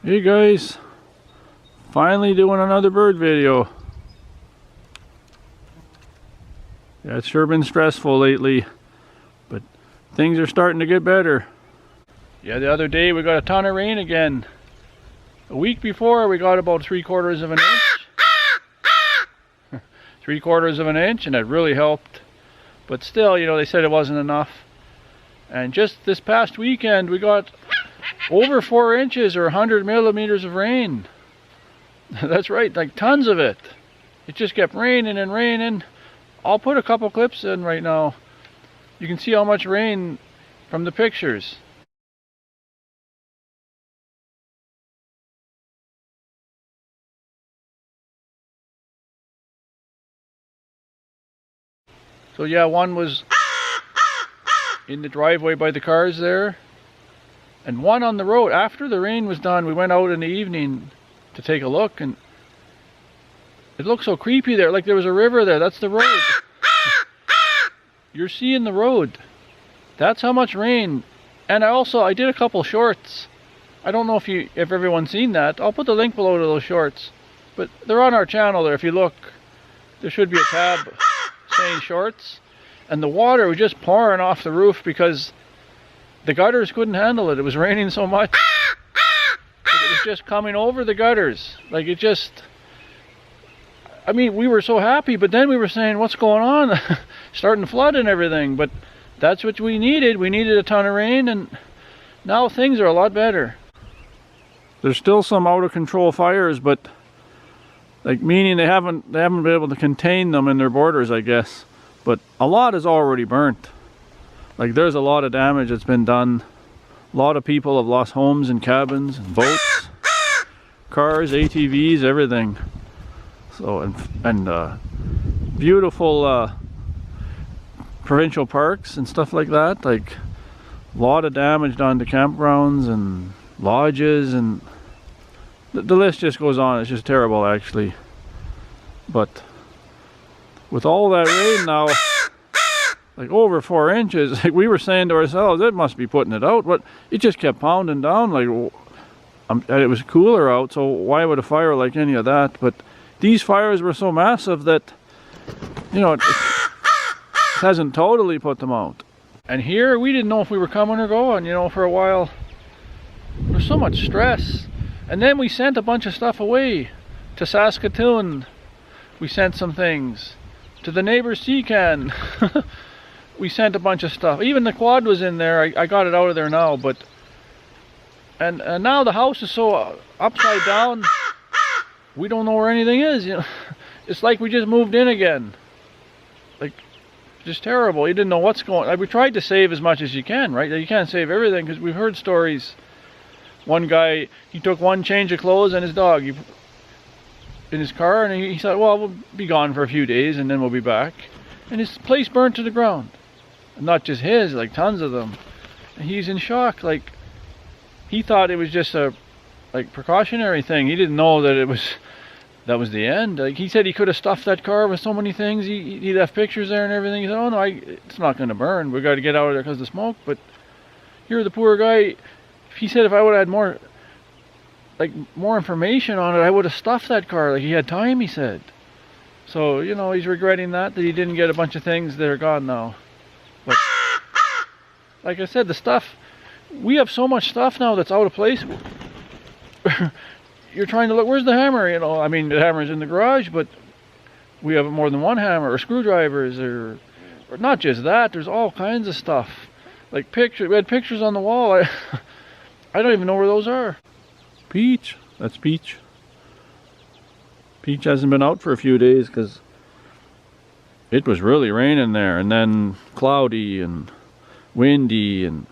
Hey guys, finally doing another bird video. Yeah, it's sure been stressful lately, but things are starting to get better. Yeah, the other day we got a ton of rain again. A week before we got about 3/4 of an inch. 3/4 of an inch, and it really helped. But still, you know, they said it wasn't enough. And just this past weekend we got over 4 inches or 100 millimeters of rain. That's right, like tons of it. It just kept raining and raining. I'll put a couple clips in right now. You can see how much rain from the pictures. So yeah, one was in the driveway by the cars there, and one on the road. After the rain was done, we went out in the evening to take a look, and it looked so creepy there, like there was a river there. That's the road. You're seeing the road. That's how much rain. And I did a couple shorts. I don't know if everyone's seen that. I'll put the link below to those shorts, but they're on our channel there. If you look, there should be a tab saying shorts. And the water was just pouring off the roof because the gutters couldn't handle it. It was raining so much. It was just coming over the gutters. Like it just, I mean, we were so happy, but then we were saying, what's going on? Starting to flood and everything. But that's what we needed. We needed a ton of rain, and now things are a lot better. There's still some out of control fires, but like meaning they haven't been able to contain them in their borders, I guess. But a lot is already burnt. Like there's a lot of damage that's been done. A lot of people have lost homes and cabins and boats, cars, ATVs, everything. So and beautiful provincial parks and stuff like that. Like a lot of damage done to campgrounds and lodges, and the list just goes on. It's just terrible, actually. But with all that rain now, like over 4 inches, like we were saying to ourselves, it must be putting it out. But it just kept pounding down. Like it was cooler out, so why would a fire like any of that? But these fires were so massive that, you know, it hasn't totally put them out. And here we didn't know if we were coming or going, you know, for a while. There's so much stress. And then we sent a bunch of stuff away to Saskatoon. We sent some things to the neighbor's sea can. We sent a bunch of stuff. Even the quad was in there. I got it out of there now, but and now the house is so upside down. We don't know where anything is, you know. It's like we just moved in again. Like, just terrible. You didn't know what's going on. Like, we tried to save as much as you can, right? You can't save everything, because we've heard stories. One guy, he took one change of clothes and his dog in his car, and he said, well, we'll be gone for a few days and then we'll be back. And his place burnt to the ground. And not just his, like tons of them. And he's in shock. Like, he thought it was just a precautionary thing. He didn't know that that was the end. Like, he said he could have stuffed that car with so many things. He left pictures there and everything. He said, oh no, it's not going to burn. We got to get out of there because of the smoke. But here, the poor guy, he said if I would have had more information on it, I would have stuffed that car. Like, he had time, he said. So, you know, he's regretting that he didn't get a bunch of things that are gone now. But like I said, the stuff, we have so much stuff now that's out of place. You're trying to look, where's the hammer? You know, I mean, the hammer's in the garage, but we have more than one hammer, or screwdrivers, or not just that. There's all kinds of stuff. Like pictures, we had pictures on the wall. I don't even know where those are. Peach, that's Peach. Peach hasn't been out for a few days because it was really raining there, and then cloudy and windy. And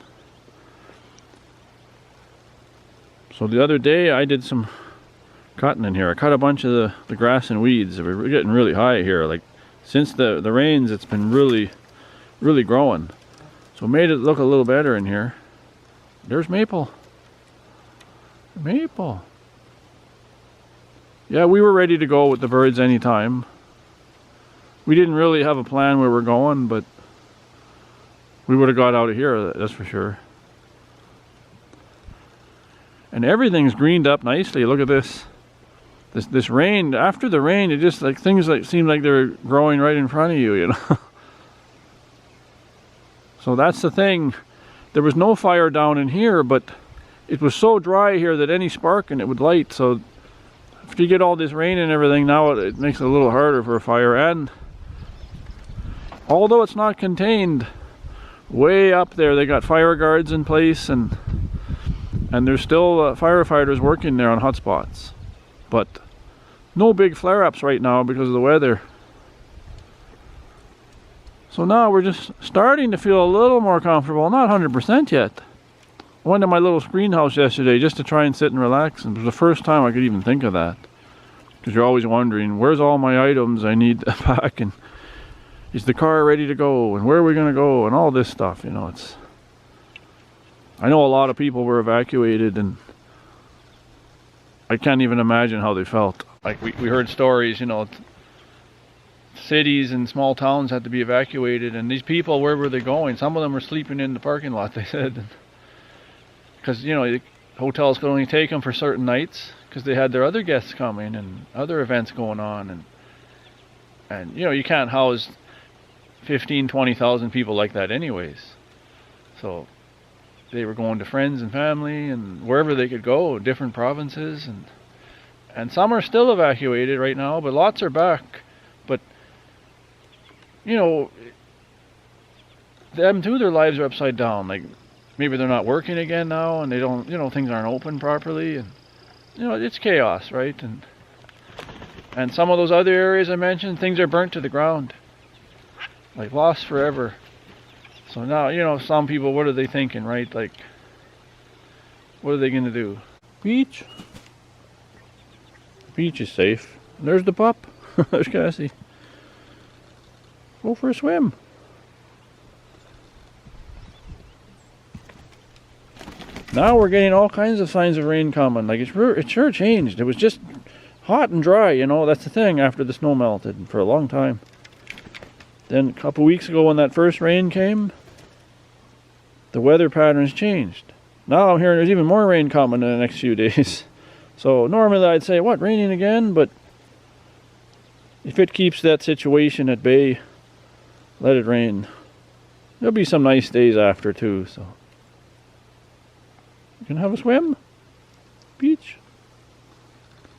so the other day I did some cutting in here. I cut a bunch of the grass and weeds. We're getting really high here. Like, since the rains, it's been really growing. So made it look a little better in here. There's Maple. Maple. Yeah, we were ready to go with the birds anytime. We didn't really have a plan where we're going, but we would have got out of here, that's for sure. And everything's greened up nicely. Look at this. This rain, after the rain, it just like things like seem like they're growing right in front of you, you know. So that's the thing. There was no fire down in here, but it was so dry here that any spark and it would light. So if you get all this rain and everything, now it makes it a little harder for a fire. And although it's not contained, way up there they got fire guards in place, and there's still firefighters working there on hot spots. But no big flare-ups right now because of the weather. So now we're just starting to feel a little more comfortable. Not 100% yet. I went to my little greenhouse yesterday just to try and sit and relax, and it was the first time I could even think of that. Because you're always wondering, where's all my items I need to pack, and is the car ready to go, and where are we going to go, and all this stuff, you know. I know a lot of people were evacuated, and I can't even imagine how they felt. Like we heard stories, you know, cities and small towns had to be evacuated, and these people, where were they going? Some of them were sleeping in the parking lot, they said. Because, you know, the hotels could only take them for certain nights because they had their other guests coming and other events going on. And you know, you can't house 15,000-20,000 people like that anyways. So they were going to friends and family and wherever they could go, different provinces, and some are still evacuated right now, but lots are back. But you know, them too, their lives are upside down. Like maybe they're not working again now, and they don't, you know, things aren't open properly, and you know, it's chaos, right? And some of those other areas I mentioned, things are burnt to the ground, like lost forever. So now, you know, some people, what are they thinking, right? Like, what are they going to do? Beach? Beach is safe. There's the pup. There's Cassie. Go for a swim. Now we're getting all kinds of signs of rain coming. Like, it sure changed. It was just hot and dry, you know. That's the thing after the snow melted for a long time. Then a couple weeks ago when that first rain came, the weather patterns changed. Now I'm hearing there's even more rain coming in the next few days. So normally I'd say, what, raining again? But if it keeps that situation at bay, let it rain. There'll be some nice days after too, so. You can have a swim? Beach?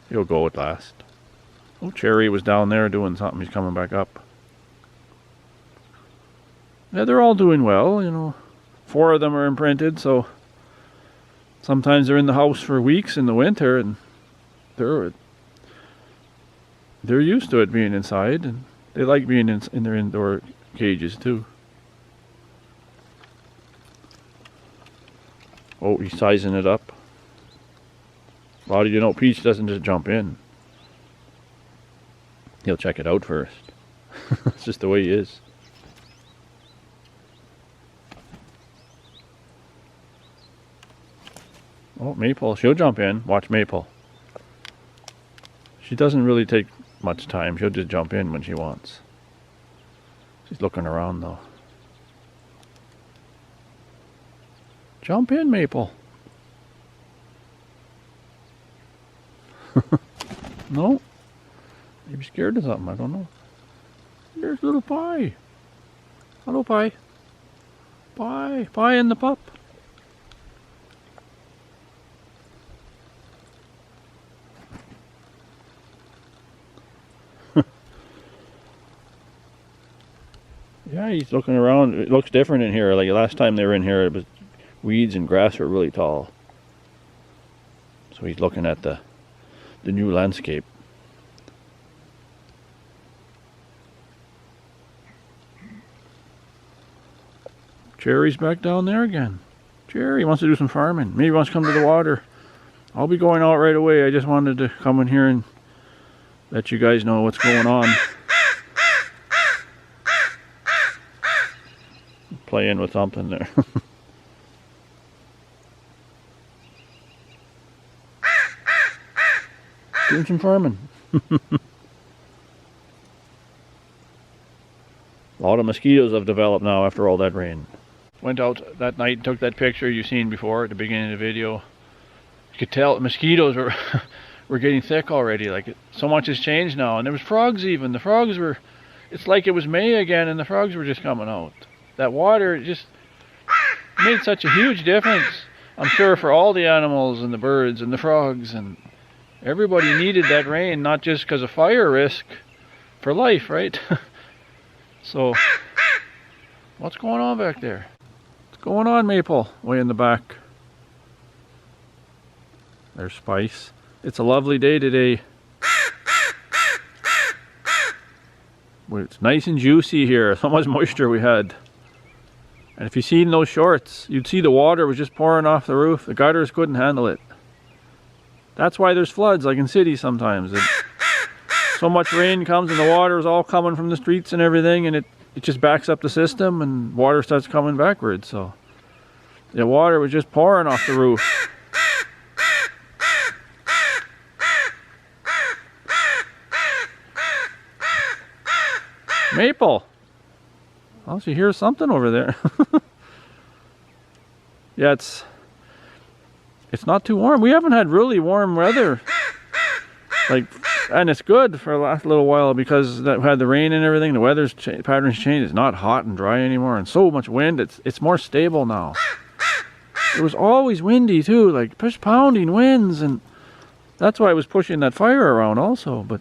He'll go at last. Oh, Cherry was down there doing something. He's coming back up. Yeah, they're all doing well, you know. 4 of them are imprinted, so sometimes they're in the house for weeks in the winter, and they're used to it being inside, and they like being in their indoor cages too. Oh, he's sizing it up. How do you know Peach doesn't just jump in? He'll check it out first. It's just the way he is. Oh, Maple, she'll jump in. Watch Maple. She doesn't really take much time. She'll just jump in when she wants. She's looking around though. Jump in, Maple. No? Maybe scared of something, I don't know. There's little Pie. Hello, Pie. Pie. Pie and the pup. Yeah, he's looking around. It looks different in here. Like last time they were in here, it was weeds and grass were really tall. So he's looking at the new landscape. Cherry's back down there again. Cherry wants to do some farming. Maybe he wants to come to the water. I'll be going out right away. I just wanted to come in here and let you guys know what's going on. Playing with something there. Doing some farming. A lot of mosquitoes have developed now after all that rain. Went out that night and took that picture you've seen before at the beginning of the video. could tell the mosquitoes were were getting thick already. Like so much has changed now, and there was frogs even. The frogs were. It's like it was May again, and the frogs were just coming out. That water just made such a huge difference. I'm sure for all the animals and the birds and the frogs, and everybody needed that rain, not just because of fire risk, for life, right? So, what's going on back there? What's going on, Maple? Way in the back. There's Spice. It's a lovely day today. It's nice and juicy here. So much moisture we had. And if you seen those shorts, you'd see the water was just pouring off the roof. The gutters couldn't handle it. That's why there's floods, like in cities sometimes. So much rain comes and the water is all coming from the streets and everything, and it just backs up the system and water starts coming backwards. So the water was just pouring off the roof. Maple! Well, she hears something over there. Yeah, it's not too warm. We haven't had really warm weather. Like, and it's good for the last little while because that had the rain and everything. The weather's patterns changed. It's not hot and dry anymore, and so much wind. It's more stable now. It was always windy too, like push pounding winds, and that's why I was pushing that fire around also. But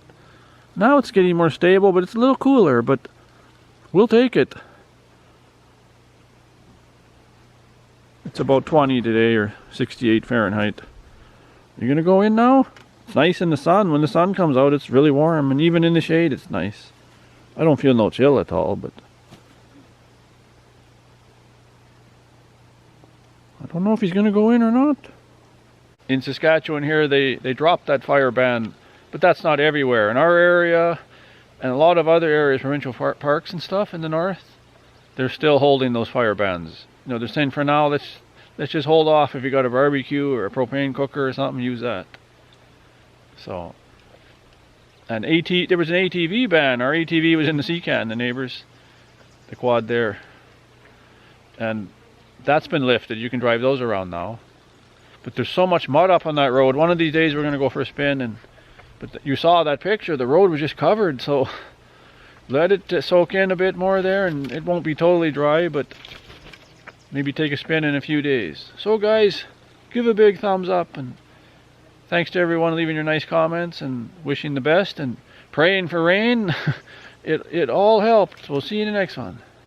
now it's getting more stable, but it's a little cooler. But we'll take it. It's about 20 today, or 68 Fahrenheit. You're gonna go in now? It's nice in the sun. When the sun comes out, it's really warm, and even in the shade, it's nice. I don't feel no chill at all, but I don't know if he's gonna go in or not. In Saskatchewan here, they dropped that fire ban, but that's not everywhere. In our area, and a lot of other areas, provincial parks and stuff in the north, they're still holding those fire bans. You know, they're saying for now, let's just hold off. If you got a barbecue or a propane cooker or something, use that. So, and there was an ATV ban. Our ATV was in the Seacan, the neighbors, the quad there, and that's been lifted. You can drive those around now. But there's so much mud up on that road. One of these days we're going to go for a spin, but you saw that picture. The road was just covered, so let it soak in a bit more there, and it won't be totally dry, but maybe take a spin in a few days. So guys, give a big thumbs up, and thanks to everyone leaving your nice comments and wishing the best and praying for rain. It all helped. We'll see you in the next one.